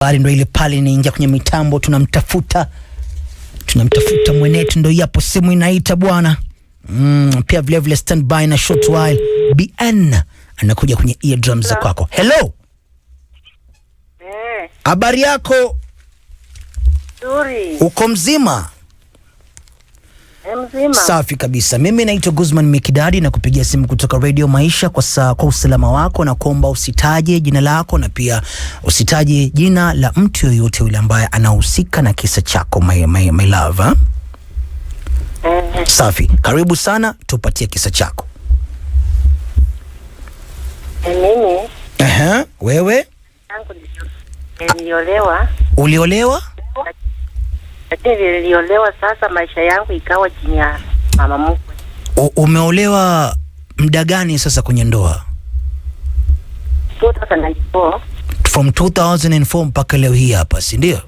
Bali ndo ile pale inaingia kwenye mitambo, tunamtafuta mwenetu, ndo yapo simu inaita bwana. Pia vile stand by na short while BN anakuja kwenye eardrums za kwako. Hello. Habari yako? Nzuri. Uko mzima? Mzima. Safi kabisa. Mimi naitwa Guzman Mikidadi na kupigia simu kutoka Radio Maisha kwa usalama wako, na kuomba usitaje jina lako na pia usitaje jina la mtu yoyote yule ambaye anahusika na kisa chako, my love. Safi. Karibu sana, tupatie kisa chako. Mimi. Wewe? Niliolewa. Uliolewa? Lakini niliolewa sasa maisha yangu ikawa chini ya mama mkwe. Umeolewa muda gani sasa kwenye ndoa? 2004. From 2004 mpaka leo hii hapa, si ndio?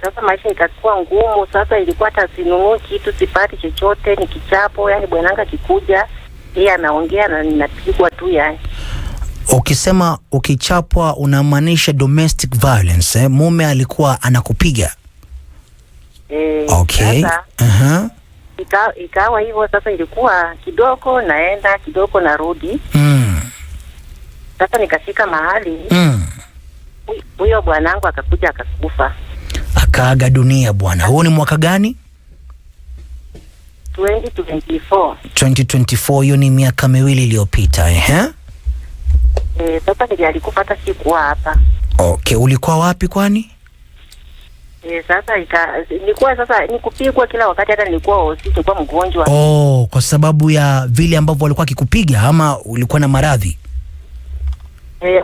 Sasa maisha ikakuwa ngumu, sasa ilikuwa hata sinunui kitu, sipati chochote, ni kichapo, yani bwananga kikuja, yeye anaongea na ninapigwa tu yani. Ukisema ukichapwa unamaanisha domestic violence, mume alikuwa anakupiga? Okay. Sasa, ikawa hivyo sasa, ilikuwa kidogo naenda, kidogo narudi. Sasa nikafika mahali, huyo bwanangu akakuja akakufa. Akaaga dunia bwana. Huo ni mwaka gani? 2024. 2024, hiyo ni miaka miwili iliyopita. Sasa alikufa hata sikuwa hapa. Okay, ulikuwa wapi kwani? Sasa nilikuwa sasa nikupigwa kila wakati, hata nilikuwa mgonjwa. Kwa sababu ya vile ambavyo walikuwa kikupiga ama ulikuwa na maradhi?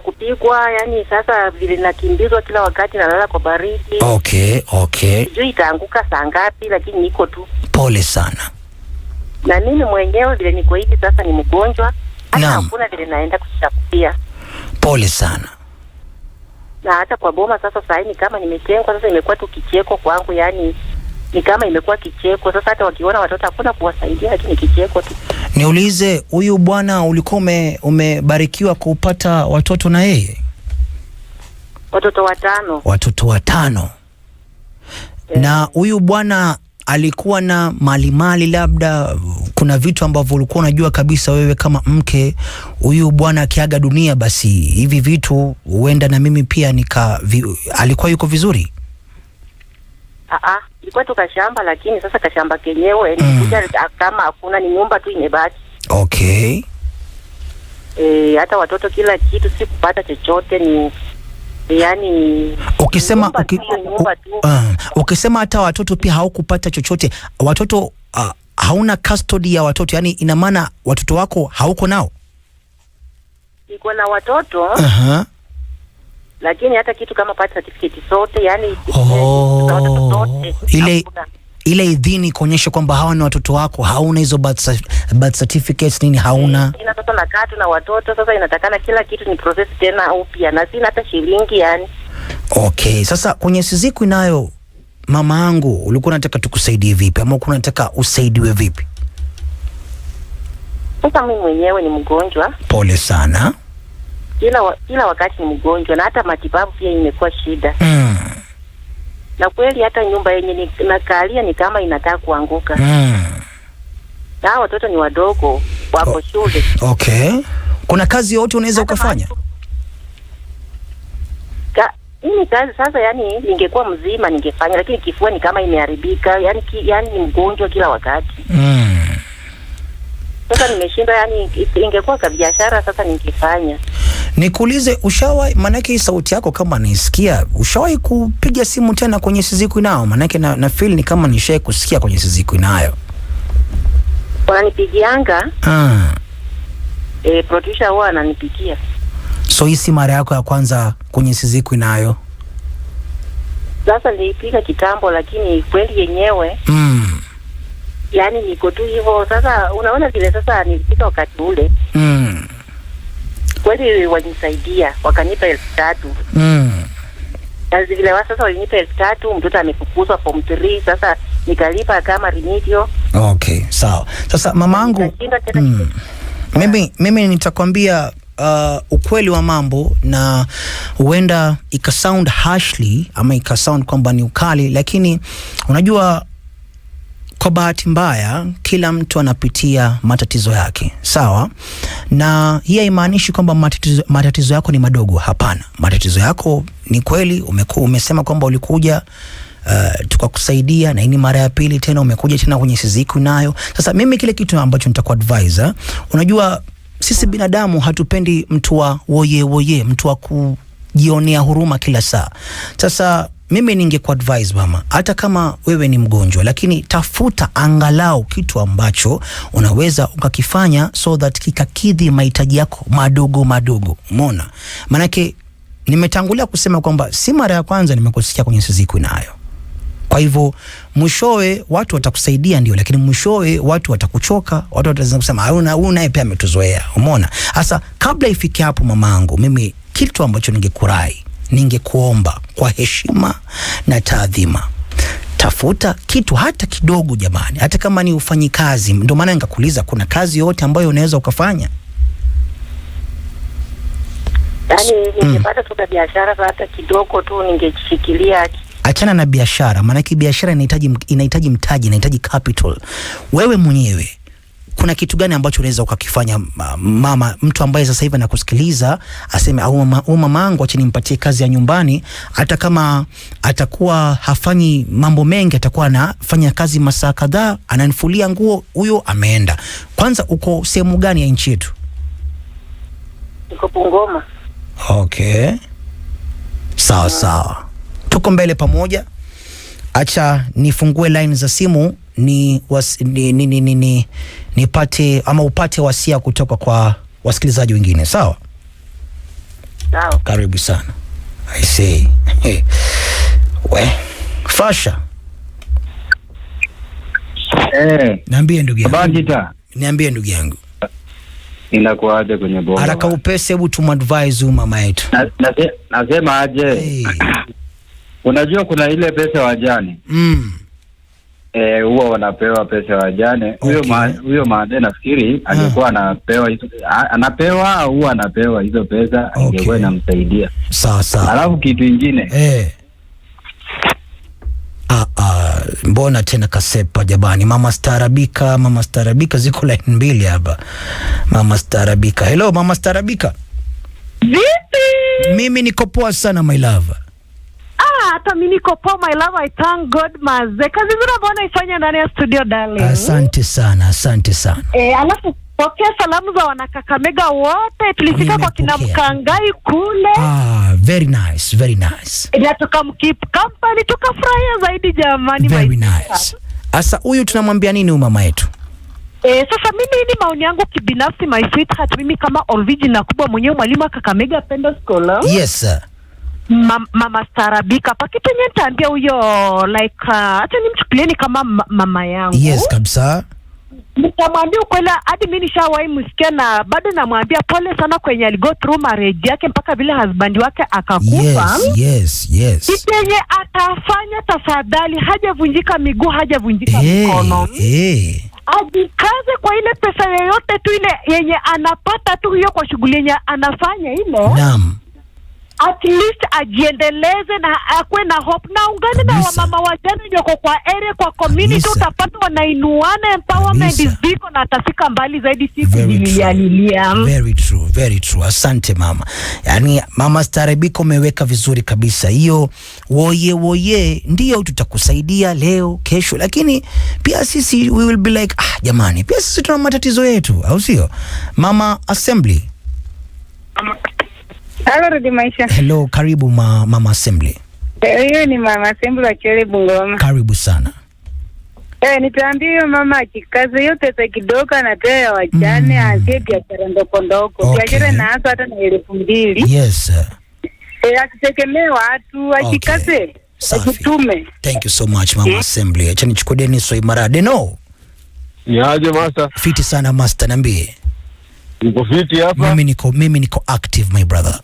Kupigwa, yani sasa vile nakimbizwa kila wakati, nalala kwa baridi. Okay. Sijui itaanguka saa ngapi, lakini niko tu. Pole sana. Na mimi mwenyewe vile niko hivi sasa ni mgonjwa. Hata hakuna vile naenda kushapia. Pole sana. Na hata kwa boma sasa ni kama nimetengwa, sasa imekuwa tu kicheko kwangu, yani ni kama imekuwa kicheko. Sasa hata wakiona watoto hakuna kuwasaidia, lakini kicheko tu. Niulize, huyu bwana ulikuwa umebarikiwa kupata watoto na yeye? Watoto 5. Watoto 5. Na huyu bwana alikuwa na mali, labda kuna vitu ambavyo ulikuwa unajua kabisa wewe kama mke, huyu bwana akiaga dunia basi hivi vitu huenda na mimi pia alikuwa yuko vizuri? Ilikuwa tu kashamba, lakini sasa kashamba kenyewe nikuja kama hakuna, ni nyumba tu imebaki. Okay. Hata watoto kila kitu sikupata chochote, ni yani ukisema hata watoto pia haukupata chochote. Watoto hauna custody ya watoto, yani ina maana watoto wako hauko nao? Niko na watoto. Lakini hata kitu kama birth certificate sote, yani watoto sote. Ile idhini kuonyesha kwamba hawa ni watoto wako, hauna hizo birth certificates nini, hauna? Ina watoto na katu na watoto, sasa inatakana kila kitu ni process tena upya, na sina hata shilingi yani. Okay, sasa kwenye siku inayo mama yangu, ulikuwa unataka tukusaidie vipi ama ulikuwa unataka usaidiwe vipi? Sasa mimi mwenyewe ni mgonjwa. Pole sana. Kila wakati ni mgonjwa, na hata matibabu pia imekuwa shida. Na kweli hata nyumba yenye nakalia ni kama inataka kuanguka. Na watoto ni wadogo, wako shule. Okay. Kuna kazi yote unaweza ukafanya? Hii kazi sasa, yani ningekuwa mzima ningefanya, lakini kifua ni kama imeharibika, yani ni mgonjwa kila wakati. Sasa nimeshinda, yani ingekuwa kwa biashara sasa ningefanya. Nikuulize, ushawahi, manake hii sauti yako kama naisikia, ushawahi kupiga simu tena kwenye siku inayo? Manake na feel ni kama nishaye kusikia kwenye siku inayo. Wananipigianga. Producer huwa ananipigia. So hii si mara yako ya kwanza kwenye siku inayo? Sasa nilipiga kitambo, lakini kweli yenyewe yani niko tu hivyo. Sasa unaona vile sasa nilipika wakati ule. Kweli walinisaidia, wakanipa 3,000. Na vile sasa walinipa 3,000, mtoto amefukuzwa form 3, sasa nikalipa kama remedial. Okay, sawa. Sasa mamangu, mimi nitakwambia ukweli wa mambo, na huenda ikasound harshly ama ikasound kwamba ni ukali, lakini unajua kwa bahati mbaya kila mtu anapitia matatizo yake, sawa? Na hii haimaanishi kwamba matatizo yako ni madogo, hapana. Matatizo yako ni kweli, umesema kwamba ulikuja tukakusaidia, na hii ni mara ya pili tena umekuja tena kwenye siku nayo. Sasa mimi kile kitu ambacho nitakuadvise, unajua sisi binadamu hatupendi mtu wa woye, mtu wa kujionea huruma kila saa. Sasa mimi ningekuadvise mama, hata kama wewe ni mgonjwa, lakini tafuta angalau kitu ambacho unaweza ukakifanya so that kikakidhi mahitaji yako madogo. Umeona? Manake nimetangulia kusema kwamba si mara ya kwanza nimekusikia kwenye siku nayo. Kwa hivyo mwishowe watu watakusaidia ndio, lakini mwishowe watu watakuchoka, watu wataanza kusema huyu naye pia ametuzoea. Umeona? Sasa kabla ifike hapo mamangu, mimi kitu ambacho ningekuomba kwa heshima na taadhima, tafuta kitu hata kidogo jamani, hata kama ni ufanyikazi. Ndio maana nikakuuliza, kuna kazi yote ambayo unaweza ukafanya? Yaani ningepata tu biashara hata kidogo tu ningeshikilia. Achana na biashara, maana biashara inahitaji mtaji, inahitaji capital. Wewe mwenyewe kuna kitu gani ambacho unaweza ukakifanya mama, mtu ambaye sasa hivi anakusikiliza aseme au mama yangu acha nimpatie kazi ya nyumbani, hata kama atakuwa hafanyi mambo mengi, atakuwa anafanya kazi masaa kadhaa, ananifulia nguo, huyo ameenda. Kwanza uko sehemu gani ya nchi yetu? Niko Bungoma. Okay. Sawa. Tuko mbele pamoja. Acha nifungue line za simu nipate ama upate wasia kutoka kwa wasikilizaji wengine. Sawa? Karibu sana. I say. Fasha. Niambie ndugu yangu. Bandita. Niambie ndugu yangu. Inakuaje kwenye bomba? Haraka upesi, hebu tumadvise mama yetu. Nasema aje? Unajua kuna ile pesa wajane. Huwa wanapewa pesa wajane. Huyo maade nafikiri angekuwa anapewa huwa anapewa hizo pesa, ingekuwa inamsaidia. Sawa. Alafu kitu kingine. Mbona tena kasepa jabani? Mama Starabika ziko line mbili hapa. Mama Starabika. Hello Mama Starabika. Vipi? Mimi niko poa sana my love. Hata mimi niko poa my love, I thank God maze. Kazi nzuri mbona ifanya ndani ya studio darling. Asante sana. Alafu pokea salamu za wanakakamega wote. Tulifika kwa kina Mkangai kule. Very nice. Ila tukamkeep company, tukafurahia zaidi jamani. Very nice. Asa huyu tunamwambia nini mama yetu? Sasa mimi ni maoni yangu kibinafsi my sweetheart, mimi kama original kubwa mwenyewe mwalimu wa Kakamega Pendo Scholar. Yes sir. Mama Starabika pakitu nye nitaambia huyo like acha nimchukulieni kama mama yangu. Yes kabisa. Nitamwambia ukweli, hadi mimi nishawahi msikia na bado namwambia pole sana kwenye aligo through marriage yake mpaka vile husband wake akakufa. Yes. Yenye atafanya tafadhali, hajavunjika miguu, hajavunjika mikono. Ajikaze kwa ile pesa yoyote tu ile yenye anapata tu hiyo kwa shughuli yenye anafanya ile. Naam. At least ajiendeleze na akwe na hope, na ungane na wamama wajane nyoko kwa area kwa community, utapata wanainuana, empowerment is big na atafika mbali zaidi siku nilialilia. Very true. Asante mama. Yani Mama Starabika umeweka vizuri kabisa. Hiyo woye ndio tutakusaidia leo kesho, lakini pia sisi we will be like jamani, pia sisi tuna matatizo yetu, au sio? Mama Assembly. Hello Rudi Maisha. Hello, karibu Mama Assembly. Hiyo ni Mama Assembly wa Chele Bungoma. Karibu sana. Nitaambia hiyo mama akikaza hiyo pesa kidogo anapewa ya wajane, aanzie biashara ndoko. Biashara inaanza hata na 2,000. Yes. Akitegemea watu akikaze. Akitume. Thank you so much Mama Assembly. Acha nichukue Dennis Soimara. No. Niaje master? Fiti sana master, niambie. Niko fiti hapa. Mimi niko active my brother.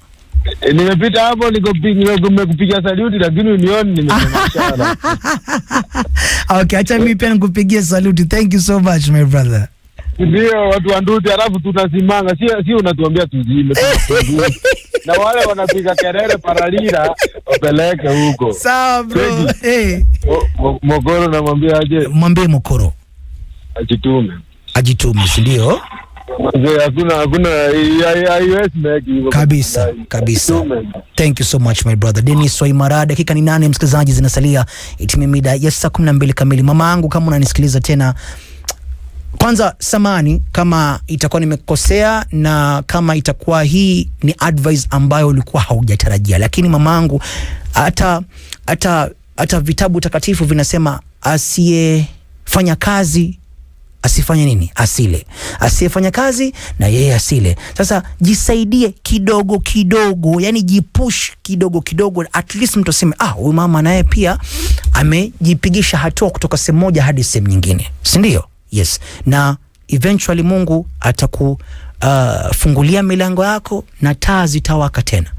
Nimepita hapo nimekupigia saluti lakini unioni nimemashara. Okay, acha mimi pia nikupigie saluti. Thank you so much my brother. Ndio watu wa Nduthi, alafu tunasimanga, si unatuambia tuzime. Na wale wanapiga kelele paralila wapeleke huko. Sawa bro. Mokoro namwambia aje? Mwambie Mokoro ajitume, si ndio? Hakuna kabisa. Thank you so much my brother Dennis Waimara. Dakika ni 8 msikilizaji, zinasalia itimie mida ya saa 12 kamili. Mama yangu, kama unanisikiliza tena, kwanza samani kama itakuwa nimekosea na kama itakuwa hii ni advice ambayo ulikuwa haujatarajia, lakini mamangu, hata vitabu takatifu vinasema asiyefanya kazi asifanye nini? Asile. Asiyefanya kazi na yeye asile. Sasa jisaidie kidogo kidogo, yani jipush kidogo kidogo, at least mtu aseme huyu mama naye pia amejipigisha hatua kutoka sehemu moja hadi sehemu nyingine, si ndio? Yes. Na eventually Mungu atakufungulia milango yako na taa zitawaka tena.